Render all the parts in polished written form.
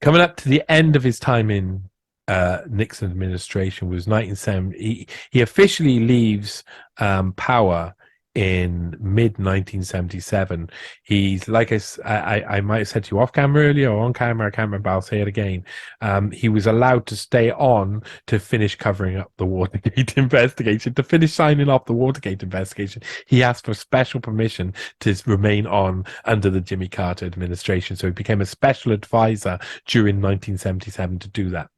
coming up to the end of his time in Nixon administration was 1970. He officially leaves power in mid 1977. He's like I might have said to you off camera earlier or on camera, I can't remember, I'll say it again. He was allowed to stay on to finish covering up the Watergate investigation, to finish signing off the Watergate investigation. He asked for special permission to remain on under the Jimmy Carter administration, so he became a special advisor during 1977 to do that.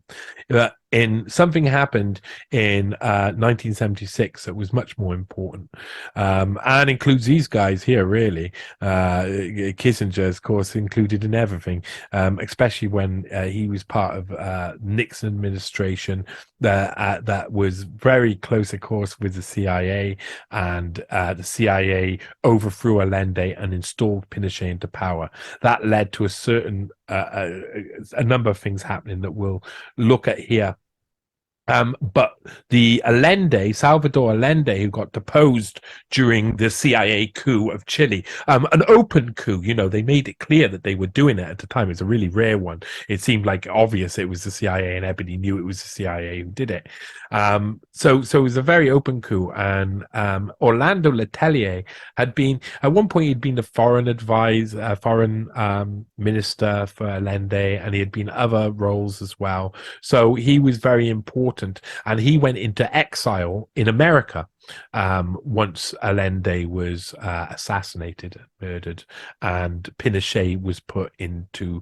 Something happened in 1976 that was much more important, and includes these guys here, really. Kissinger, of course, included in everything, especially when he was part of Nixon administration that was very close, of course, with the CIA, and the CIA overthrew Allende and installed Pinochet into power. That led to a number of things happening that we'll look at here. But the Salvador Allende, who got deposed during the CIA coup of Chile, an open coup, they made it clear that they were doing it at the time. It's a really rare one. It seemed like obvious it was the CIA, and everybody knew it was the CIA who did it. So it was a very open coup, and Orlando Letelier had been, at one point, he'd been the foreign minister for Allende, and he had been other roles as well. So he was very important. And he went into exile in America once Allende was assassinated, murdered, and Pinochet was put into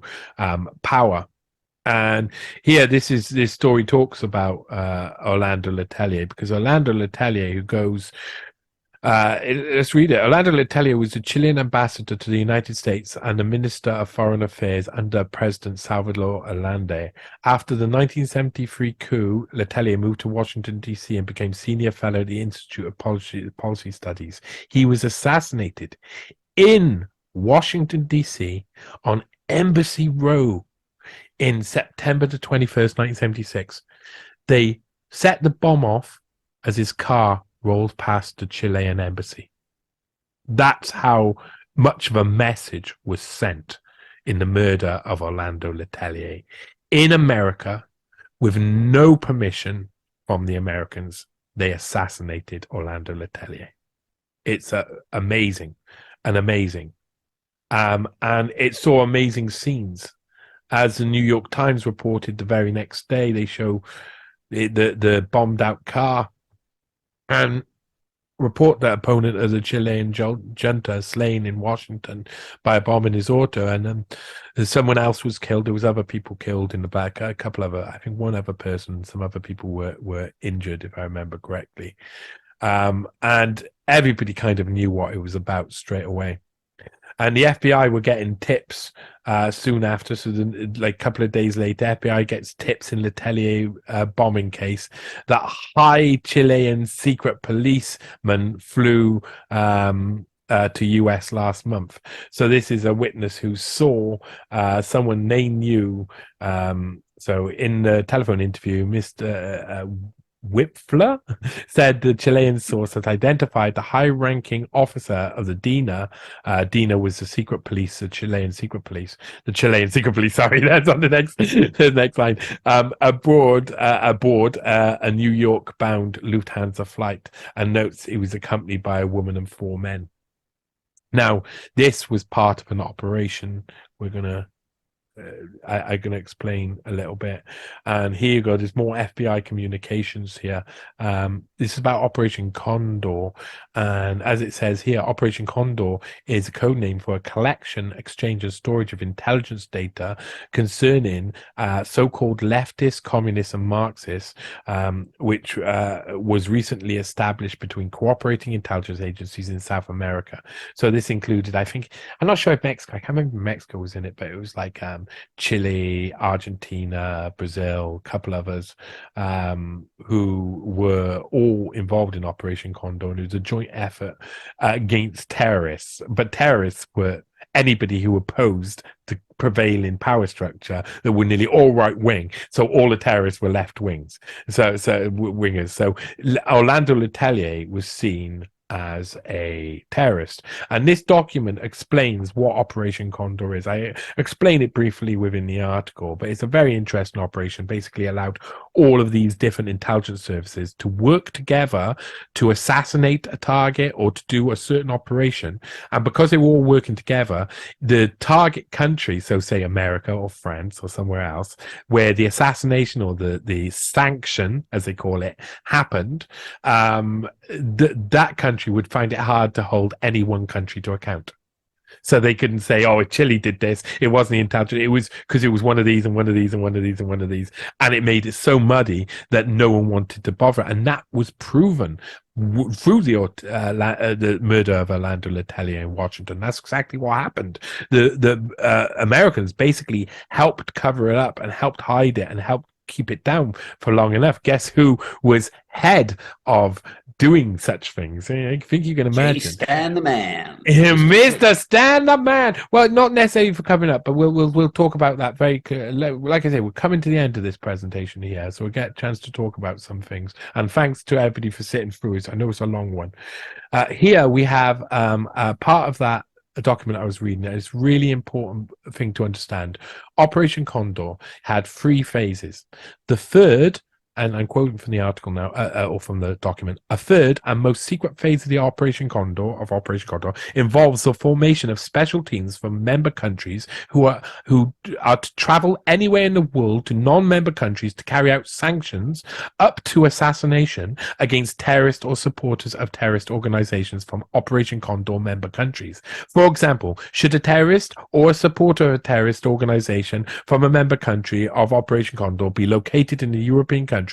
power. And here, this story talks about Orlando Letelier, because Orlando Letelier, who goes... let's read it. Orlando Letelier was the Chilean ambassador to the United States and the Minister of Foreign Affairs under President Salvador Allende. After the 1973 coup, Letelier moved to Washington, D.C. and became senior fellow at the Institute of Policy Studies. He was assassinated in Washington, D.C. on Embassy Row in September the 21st, 1976. They set the bomb off as his car rolled past the Chilean embassy. That's how much of a message was sent in the murder of Orlando Letelier in America. With no permission from the Americans, they assassinated Orlando Letelier. It's amazing. And it saw amazing scenes. As the New York Times reported the very next day, they show the bombed out car and report that opponent of the Chilean junta slain in Washington by a bomb in his auto, and someone else was killed. There was other people killed in the back. I think one other person, some other people were injured, if I remember correctly. And everybody kind of knew what it was about straight away. And the FBI were getting tips soon after. So like a couple of days later, FBI gets tips in Letelier bombing case that high Chilean secret policeman flew to US last month. So this is a witness who saw someone they knew. So in the telephone interview, Mr. Wipfler said the Chilean source had identified the high-ranking officer of the DINA. DINA was the secret police, the Chilean secret police. Sorry, that's on the next line. Aboard a New York-bound Lufthansa flight, and notes he was accompanied by a woman and 4 men. Now, this was part of an operation. We're gonna. I'm going to explain a little bit. And here you go. There's more FBI communications here. This is about Operation Condor. And as it says here, Operation Condor is a code name for a collection, exchange, and storage of intelligence data concerning so-called leftist, communists, and Marxists, which was recently established between cooperating intelligence agencies in South America. So this included, I think, I'm not sure if Mexico, I can't remember if Mexico was in it, but it was like Chile, Argentina, Brazil, a couple others who were all involved in Operation Condor. And it was a joint effort against terrorists. But terrorists were anybody who opposed the prevailing power structure that were nearly all right wing. So all the terrorists were left wingers. So Orlando Letelier was seen as a terrorist. And this document explains what Operation Condor is. I explain it briefly within the article, but it's a very interesting operation. Basically allowed all of these different intelligence services to work together to assassinate a target or to do a certain operation. And because they were all working together, the target country, so say America or France or somewhere else, where the assassination or the sanction, as they call it, happened, that country would find it hard to hold any one country to account. So they couldn't say, "Oh, Chile did this. It wasn't the intelligence. It was because it was one of these and one of these and one of these and one of these," and it made it so muddy that no one wanted to bother. And that was proven through the murder of Orlando Letelier in Washington. That's exactly what happened. The Americans basically helped cover it up and helped hide it and helped keep it down for long enough. Guess who was head of doing such things? I think you can imagine. Stan the man. Mr. Stand Up Man. Well, not necessarily for coming up, but we'll talk about that very like I say, we're coming to the end of this presentation here, so we'll get a chance to talk about some things. And thanks to everybody for sitting through it. I know it's a long one. Here we have a part of that document I was reading. It's really important thing to understand. Operation Condor had 3 phases. The third, and I'm quoting from the article now, or from the document, a third and most secret phase of the Operation Condor involves the formation of special teams from member countries who are to travel anywhere in the world to non-member countries to carry out sanctions up to assassination against terrorists or supporters of terrorist organizations from Operation Condor member countries. For example, should a terrorist or a supporter of a terrorist organization from a member country of Operation Condor be located in a European country,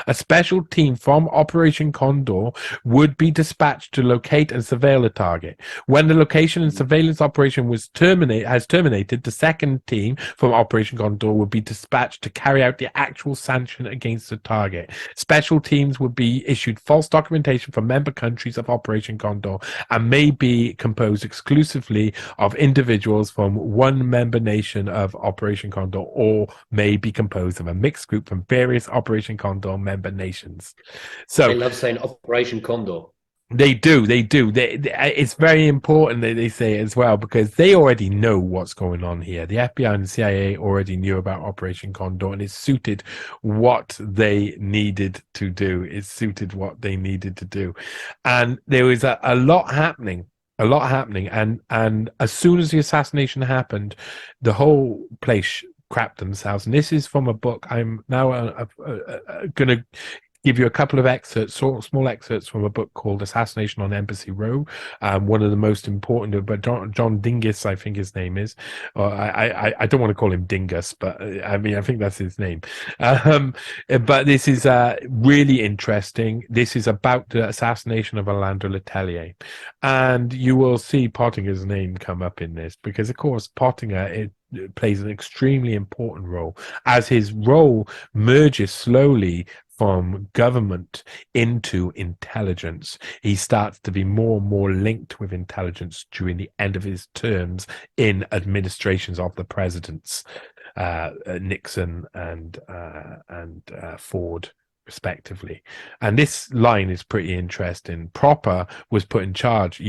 a special team from Operation Condor would be dispatched to locate and surveil a target. When the location and surveillance operation has terminated, the second team from Operation Condor would be dispatched to carry out the actual sanction against the target. Special teams would be issued false documentation from member countries of Operation Condor and may be composed exclusively of individuals from one member nation of Operation Condor, or may be composed of a mixed group from various Operation Condor member nations. So they love saying Operation Condor. They do. It's very important that they say it as well, because they already know what's going on here. The FBI and the CIA already knew about Operation Condor, and it suited what they needed to do. And there was a lot happening. And as soon as the assassination happened, the whole place crapped themselves. And this is from a book. I'm now going to give you a couple of excerpts, small excerpts from a book called Assassination on Embassy Row. One of the most important, but John Dingus, I think his name is. I don't want to call him Dingus, but I mean, I think that's his name. But this is really interesting. This is about the assassination of Orlando Letelier. And you will see Pottinger's name come up in this, because, of course, Pottinger plays an extremely important role, as his role merges slowly from government into intelligence. He starts to be more and more linked with intelligence during the end of his terms in administrations of the presidents, Nixon and Ford, respectively. And this line is pretty interesting. Eugene Proper was put in charge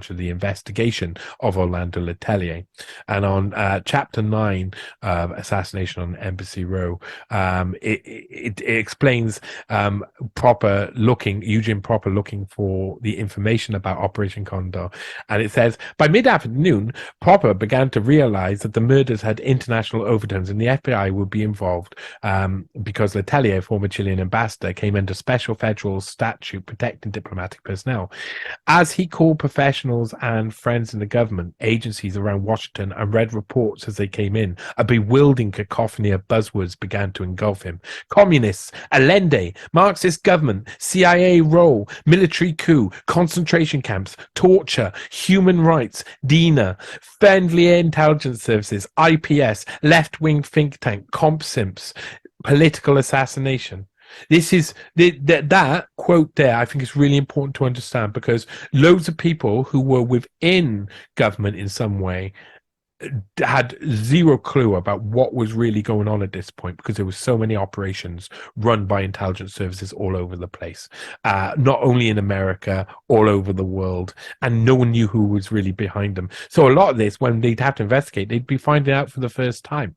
of the investigation of Orlando Letelier. And on chapter 9 of Assassination on Embassy Row, it explains Eugene Proper looking for the information about Operation Condor. And it says, by mid-afternoon, Proper began to realize that the murders had international overtones and the FBI would be involved, because Letelier, former Chilean ambassador, came under special federal statute protecting diplomatic personnel. As he called professionals and friends in the government agencies around Washington and read reports as they came in, a bewildering cacophony of buzzwords began to engulf him. Communists, Allende, Marxist government, CIA role, military coup, concentration camps, torture, human rights, DINA, friendly intelligence services, IPS, left-wing think tank, comp simps, political assassination. This is that quote there. I think is really important to understand, because loads of people who were within government in some way had zero clue about what was really going on at this point because there were so many operations run by intelligence services all over the place, not only in America, all over the world, and no one knew who was really behind them. So a lot of this, when they'd have to investigate, they'd be finding out for the first time.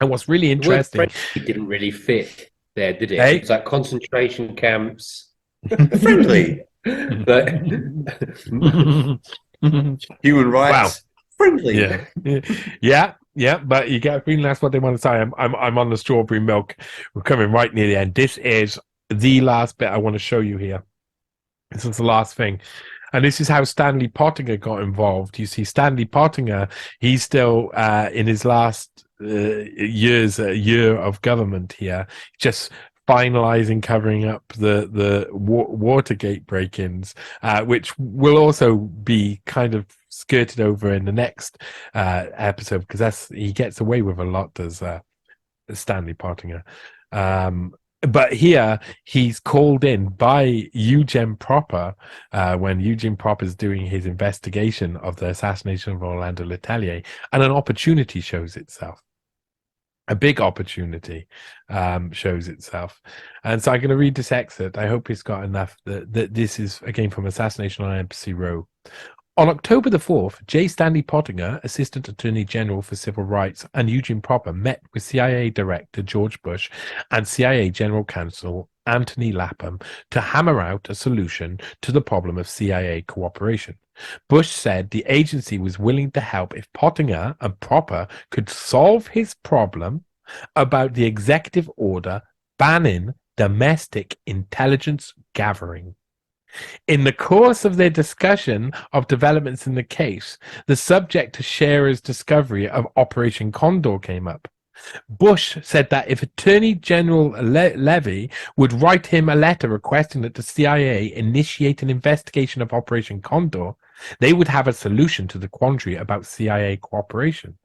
And what's really The word interesting, friendly didn't really fit there, did it? It hey, was like concentration camps. Friendly. But human wow. rights. Friendly. Yeah, yeah. But you get a feeling that's what they want to say. I'm on the strawberry milk. We're coming right near the end. This is the last bit I want to show you here. This is the last thing, and this is how Stanley Pottinger got involved. You see, Stanley Pottinger, he's still in his last year of government here, just finalizing covering up the Watergate break-ins, which will also be kind of skirted over in the next episode because he gets away with a lot, does Stanley Pottinger. But here he's called in by Eugene Proper when Eugene Proper is doing his investigation of the assassination of Orlando Letelier, and an opportunity shows itself. A big opportunity shows itself. And so I'm going to read this excerpt. I hope it's got enough. That this is, again, from Assassination on Embassy Row. On October the 4th, J. Stanley Pottinger, Assistant Attorney General for Civil Rights, and Eugene Proper met with CIA Director George Bush and CIA General Counsel Anthony Lapham to hammer out a solution to the problem of CIA cooperation. Bush said the agency was willing to help if Pottinger and Proper could solve his problem about the executive order banning domestic intelligence gathering. In the course of their discussion of developments in the case, the subject to Scherer's discovery of Operation Condor came up. Bush said that if Attorney General Levy would write him a letter requesting that the CIA initiate an investigation of Operation Condor, they would have a solution to the quandary about CIA cooperation.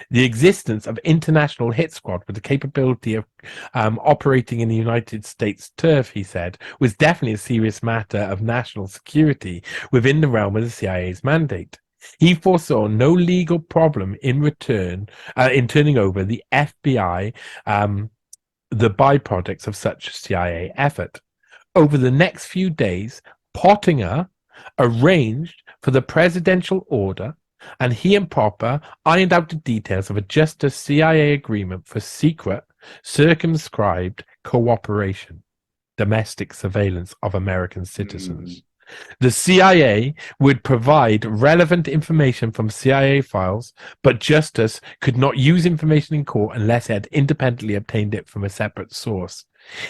The existence of international hit squad with the capability of operating in the United States turf, he said, was definitely a serious matter of national security within the realm of the CIA's mandate. He foresaw no legal problem in turning over the FBI, the byproducts of such CIA effort. Over the next few days, Pottinger arranged for the presidential order, and he and Proper ironed out the details of a just a CIA agreement for secret, circumscribed cooperation, domestic surveillance of American citizens. The CIA would provide relevant information from CIA files, but Justice could not use information in court unless it had independently obtained it from a separate source.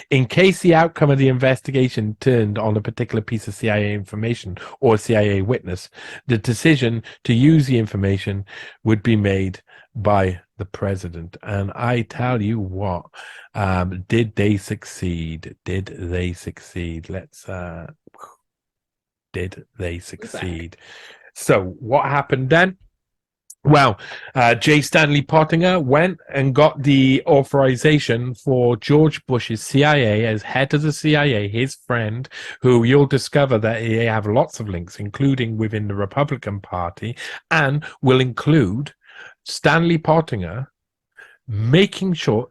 In case the outcome of the investigation turned on a particular piece of CIA information or a CIA witness, the decision to use the information would be made by the president. And I tell you what, did they succeed? Did they succeed? Did they succeed? So what happened then? Well, J. Stanley Pottinger went and got the authorization for George Bush's CIA as head of the CIA, his friend, who you'll discover that they have lots of links, including within the Republican Party, and will include Stanley Pottinger making sure,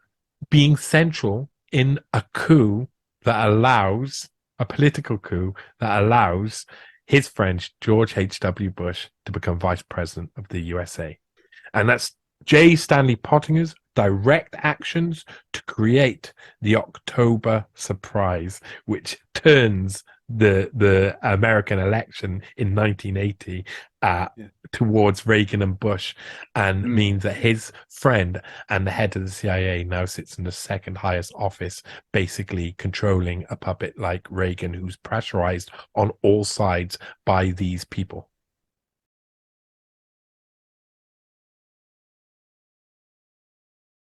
being central in a coup that allows, a political coup that allows his friend George H.W. Bush to become vice president of the USA. And that's J. Stanley Pottinger's direct actions to create the October surprise, which turns the American election in 1980 towards Reagan and Bush, and means that his friend and the head of the CIA now sits in the second highest office, basically controlling a puppet like Reagan, who's pressurized on all sides by these people.